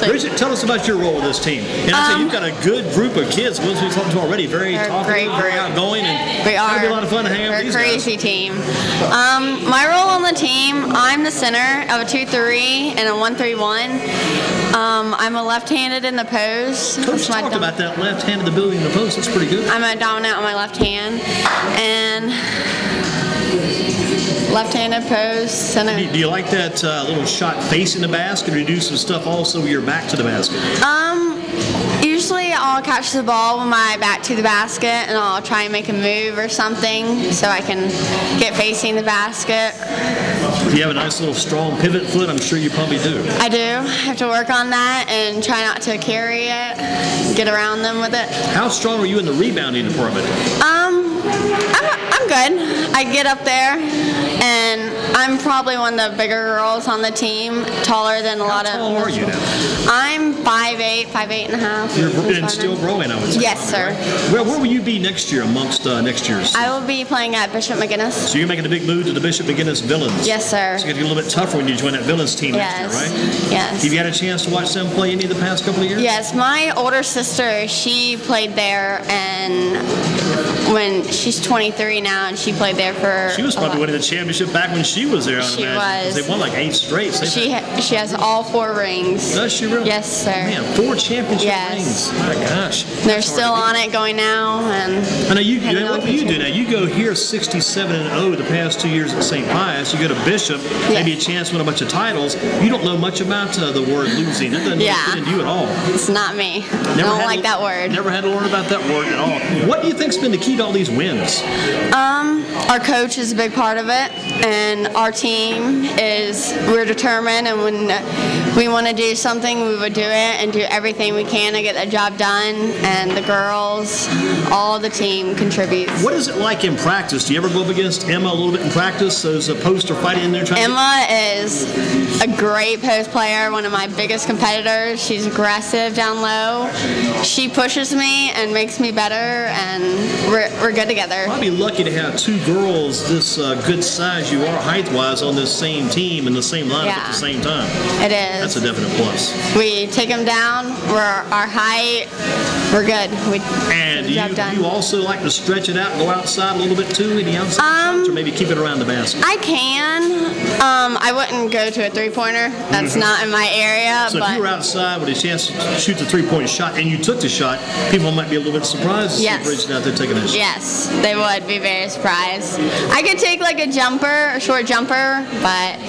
Bridget, tell us about your role with this team. And I say you've got a good group of kids. The ones we talked to already, very talkative, very outgoing, and we are. It'll be a lot of fun to hang out with these guys. We're a crazy team. My role on the team, I'm the center of a 2-3 and a 1-3-1. I'm a left-handed in the post. Coach talked about that left-handed ability in the post. That's pretty good. I'm a dominant on my left hand and left-handed post. Center. Do you like that little shot facing the basket, or do you do some stuff also with your back to the basket? Usually I'll catch the ball with my back to the basket and I'll try and make a move or something so I can get facing the basket. You have a nice little strong pivot foot. I'm sure you probably do. I do. I have to work on that and try not to carry it, get around them with it. How strong are you in the rebounding department? I'm good. I get up there, and I'm probably one of the bigger girls on the team, taller than a lot of. How tall are you now? I'm 5'8", 5'8.5". You're still growing, I would say. Yes, sir. Right? Well, where will you be next year amongst next year's? I will be playing at Bishop McGinnis. So you're making a big move to the Bishop McGinnis Villains. Yes, sir. So it's going to get a little bit tougher when you join that Villains team next year, right? Yes. Have you had a chance to watch them play any of the past couple of years? Yes. My older sister, she played there, and when she's 23 now, and she played there for. She was probably winning the championship back when she was there. She was. They won like 8 straight. She has all 4 rings. Does she really? Yes, sir. Man, 4 championship rings. My gosh. They're still on it going now, and. I know what do you do now? You go here 67-0 the past 2 years at St. Pius. You go to Bishop, maybe a chance to win a bunch of titles. You don't know much about the word losing. That doesn't fit into you at all. It's not me. I don't like that word. Never had to learn about that word at all. What do you think's been the key to all these wins? Our coach is a big part of it, and our team we're determined, and when we want to do something, we would do it and do everything we can to get the job done, and the girls, all the team contributes. What is it like in practice? Do you ever go up against Emma a little bit in practice? So is a poster fighting in there trying Emma is a great post player, one of my biggest competitors. She's aggressive down low. She pushes me and makes me better, and we're good together. I'd be lucky to have 2 girls this good size you are height-wise on this same team in the same lineup at the same time. It is. That's a definite plus. We take them down. Our height. We're good. And you also like to stretch it out and go outside a little bit too, any outside shots, or maybe keep it around the basket? I can. I wouldn't go to a 3-pointer. That's not in my area. So if you were outside with a chance to shoot the 3-point shot and you took the shot, people might be a little bit surprised to see Bridget out there taking a shot. Yes, they would be very surprised. I could take like a short jumper, but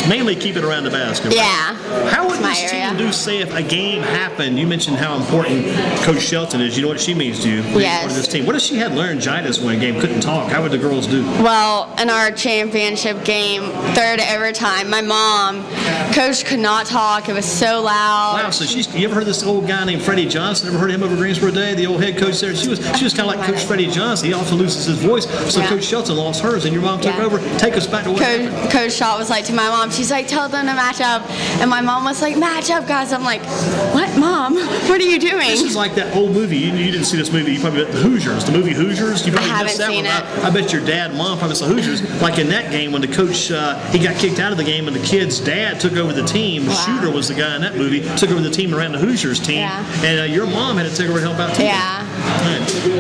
mainly keep it around the basket. Right? Yeah. How would this team do, say, if a game happened? You mentioned how important Coach Shelton is. You know what she means to you. Yes. Part of this team. What if she had laryngitis when a game, couldn't talk? How would the girls do? Well, in our championship game, 3rd overtime, my mom, Coach could not talk. It was so loud. Wow. So you ever heard this old guy named Freddie Johnson? Ever heard of him over Greensboro Day? The old head coach there. She was kind of like Coach Freddie Johnson. He often loses his voice. So Coach Shelton lost hers, and your mom took over. Take us back to what happened. Coach Shaw was like to my mom, she's like, tell them to match up. And my mom was like, match up, guys. I'm like, what, Mom? What are you doing? This is like that old movie. You didn't see this movie. You probably bet the Hoosiers. The movie Hoosiers. You probably missed that one. I bet your dad and mom probably saw Hoosiers. Like in that game when the coach, he got kicked out of the game and the kid's dad took over the team. The shooter was the guy in that movie. Took over the team and ran the Hoosiers team. Yeah. And your mom had to take over and help out too. Yeah.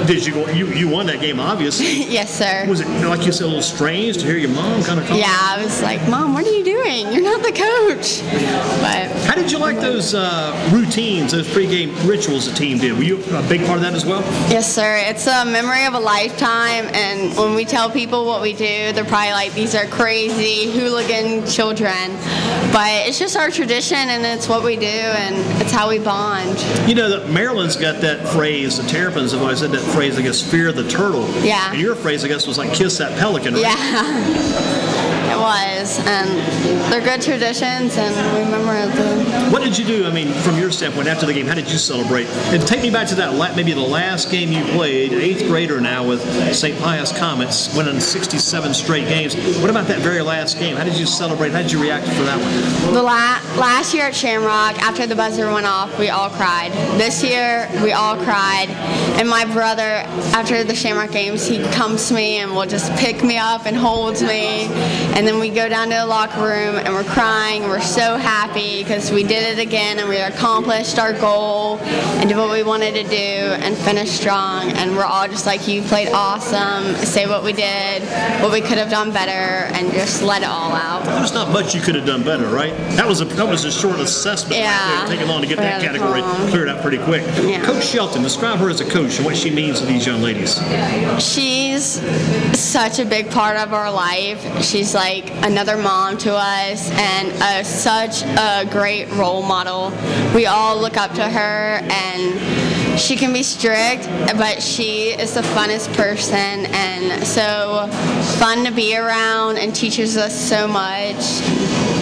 Did you go? You won that game, obviously. Yes, sir. Was it, like you said, a little strange to hear your mom kind of call? Yeah, I was like, Mom, what are you doing? You're not the coach. But how did you like those routines, those pregame rituals the team did? Were you a big part of that as well? Yes, sir. It's a memory of a lifetime, and when we tell people what we do, they're probably like, these are crazy hooligan children. But it's just our tradition, and it's what we do, and it's how we bond. You know, Maryland's got that phrase, the Terrapins have always said that phrase, I guess, fear the turtle. Yeah. And your phrase, I guess, was like kiss that pelican, right? Yeah. It was, and they're good traditions, and we remember them. What did you do, I mean, from your standpoint, after the game, how did you celebrate? And take me back to that, maybe the last game you played, 8th grader now with St. Pius Comets, winning 67 straight games. What about that very last game? How did you celebrate? How did you react for that one? The last year at Shamrock, after the buzzer went off, we all cried. This year, we all cried. And my brother, after the Shamrock games, he comes to me and will just pick me up and holds me. And then we go down to the locker room and we're crying. We're so happy because we did it again and we accomplished our goal and did what we wanted to do and finished strong. And we're all just like, you played awesome. Say what we did, what we could have done better, and just let it all out. There's not much you could have done better, right? That was a short assessment right there. Taking long to get that category cleared out pretty quick. Yeah. Coach Shelton, describe her as a coach and what she means to these young ladies. She's such a big part of our life. She's like another mom to us and such a great role model. We all look up to her, and she can be strict, but she is the funnest person and so fun to be around and teaches us so much.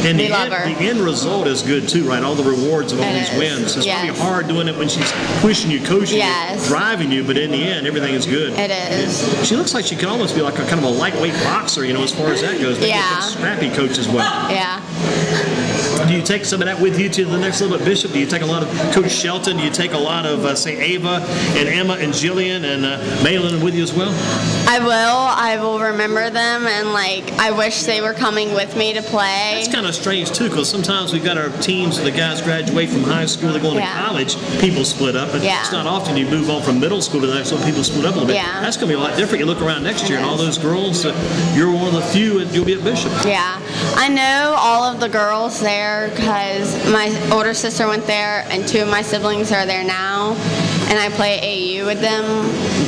And we love her. The end result is good too, right? All the rewards of all these wins. It's probably hard doing it when she's pushing you, coaching you, driving you, but in the end, everything is good. It is. She looks like she can almost be like a kind of a lightweight boxer, as far as that goes. Maybe a scrappy coach as well. Yeah. Do you take some of that with you to the next level at Bishop? Do you take a lot of Coach Shelton? Do you take a lot of, say, Ava and Emma and Jillian and Malin with you as well? I will remember them, and I wish they were coming with me to play. That's kind of strange too, because sometimes we've got our teams, the guys graduate from high school, they go into college, people split up, and it's not often you move on from middle school to the next one, people split up a little bit. Yeah. That's going to be a lot different. You look around next year, and all those girls, you're one of the few, and you'll be at Bishop. Yeah, I know all of the girls there because my older sister went there, and 2 of my siblings are there now, and I play AAU with them.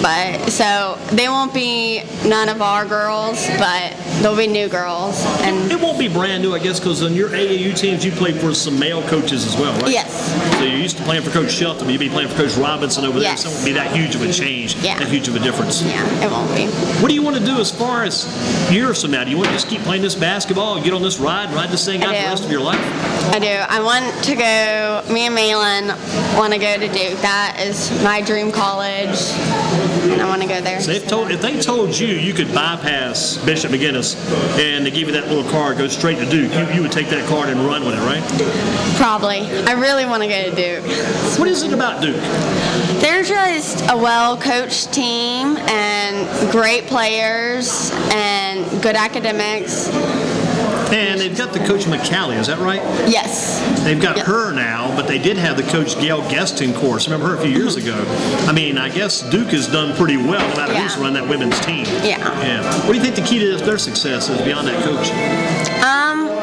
But so they won't be none of our girls, but there'll be new girls. And it won't be brand new, I guess, because on your AAU teams you played for some male coaches as well, right? Yes. So you're used to playing for Coach Shelton, but you'll be playing for Coach Robinson over there, so it won't be that huge of a change, that huge of a difference. Yeah, it won't be. What do you want to do as far as years from now? Do you want to just keep playing this basketball, get on this ride this thing out the rest of your life? I do. I want to go, me and Malin want to go to Duke. That is my dream college, and I want to go there. So if they told you could bypass Bishop McGinnis and they give you that little card, go straight to Duke, you would take that card and run with it, right? Probably. I really want to go to Duke. What is it about Duke? They're just a well-coached team and great players and good academics. And they've got the coach McCallie, is that right? Yes. They've got her now, but they did have the coach Gail Guesting course. Remember her a few years ago? I mean, I guess Duke has done pretty well no matter who's run that women's team. Yeah. What do you think the key to their success is beyond that coach?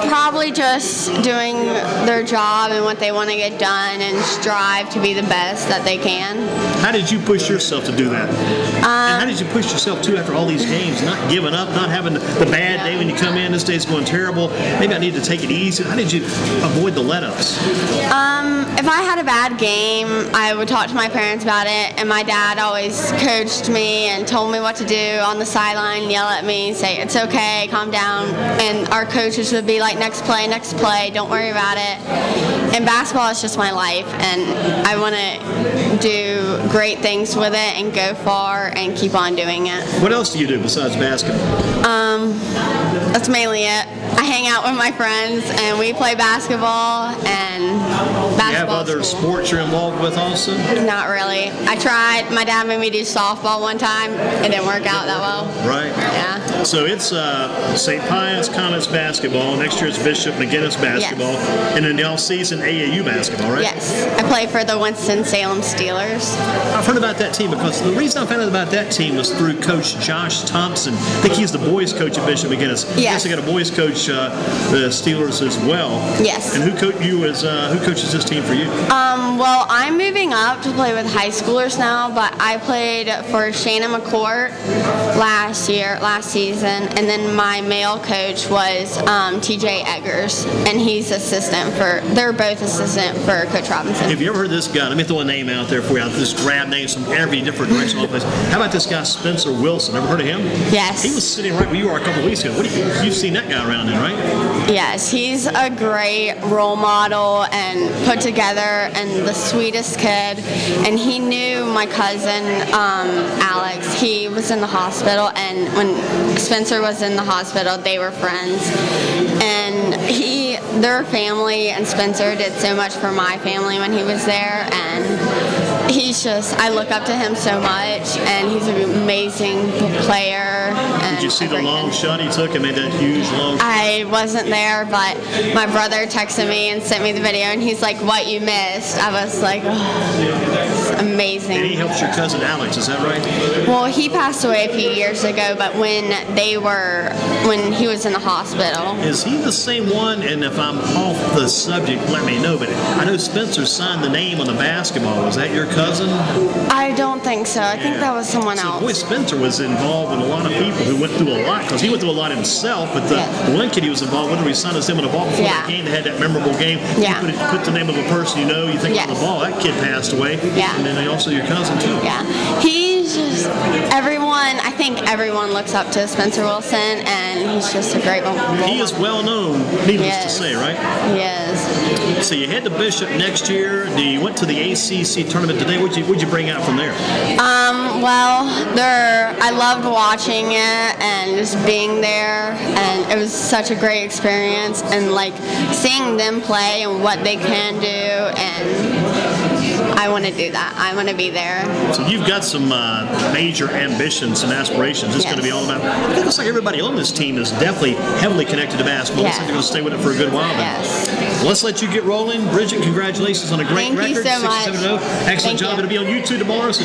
Probably just doing their job and what they want to get done and strive to be the best that they can. How did you push yourself to do that? And how did you push yourself too after all these games, not giving up, not having the bad day when you come in, this day's going terrible, maybe I need to take it easy. How did you avoid the let-ups? If I had a bad game, I would talk to my parents about it, and my dad always coached me and told me what to do on the sideline, yell at me, say, it's okay, calm down. And our coaches would be like, next play, don't worry about it. And basketball is just my life, and I want to do great things with it and go far and keep on doing it. What else do you do besides basketball? That's mainly it. I hang out with my friends and we play basketball and basketball. Do you have other sports you're involved with also? Not really. I tried. My dad made me do softball one time. It didn't work out that well. Right. Yeah. So it's St. Pius Comets basketball. Next year it's Bishop McGinnis basketball. Yes. And then the all-season AAU basketball, right? Yes. I play for the Winston-Salem Steelers. I've heard about that team because the reason I found out about that team was through Coach Josh Thompson. I think he's the boys coach at Bishop McGinnis. Yes. Yes. They got a boys coach, the Steelers as well. Yes. And who coaches this team for you? Well, I'm moving up to play with high schoolers now, but I played for Shannon McCourt last season, and then my male coach was TJ Eggers, and they're both assistant for Coach Robinson. Have you ever heard this guy? Let me throw a name out there for you. I'll just grab names from every different direction all the place. How about this guy, Spencer Wilson? Ever heard of him? Yes. He was sitting right where you are a couple of weeks ago. You've seen that guy around then, right? Yes, he's a great role model and put together and the sweetest kid. And he knew my cousin, Alex. He was in the hospital, and when Spencer was in the hospital, they were friends. And their family and Spencer did so much for my family when he was there, and I look up to him so much, and he's an amazing player. Did you see the long shot he took and made that huge long shot? I wasn't there, but my brother texted me and sent me the video, and he's like, "What you missed?" I was like, "Oh, it's amazing." And he helps your cousin Alex, is that right? Well, he passed away a few years ago, but when he was in the hospital. Is he the same one? And if I'm off the subject, let me know. But I know Spencer signed the name on the basketball. Was that your cousin? I don't think so. I think that was someone else. Boy, Spencer was involved with a lot of people who went through a lot, because he went through a lot himself. But the one kid he was involved with, he signed his name on the ball before the game. They had that memorable game. Yeah. You put the name of a person you know, you think on the ball. That kid passed away. Yeah. And then also your cousin too. Yeah. He's just I think everyone looks up to Spencer Wilson, and he's just a great one. He is well known, needless to say, right? He is. So you head to Bishop next year. You went to the ACC tournament today. What'd you bring out from there? I loved watching it and just being there, and it was such a great experience, and like seeing them play and what they can do, and I want to do that. I want to be there. So you've got some major ambitions and aspirations. It's going to be all about. I think it's like everybody on this team is definitely heavily connected to basketball. Looks like they're going to stay with it for a good while. Well, let's let you get rolling. Bridget, congratulations on a great record. Thank you so much. 6-7-0. Excellent job. It'll be on YouTube tomorrow. So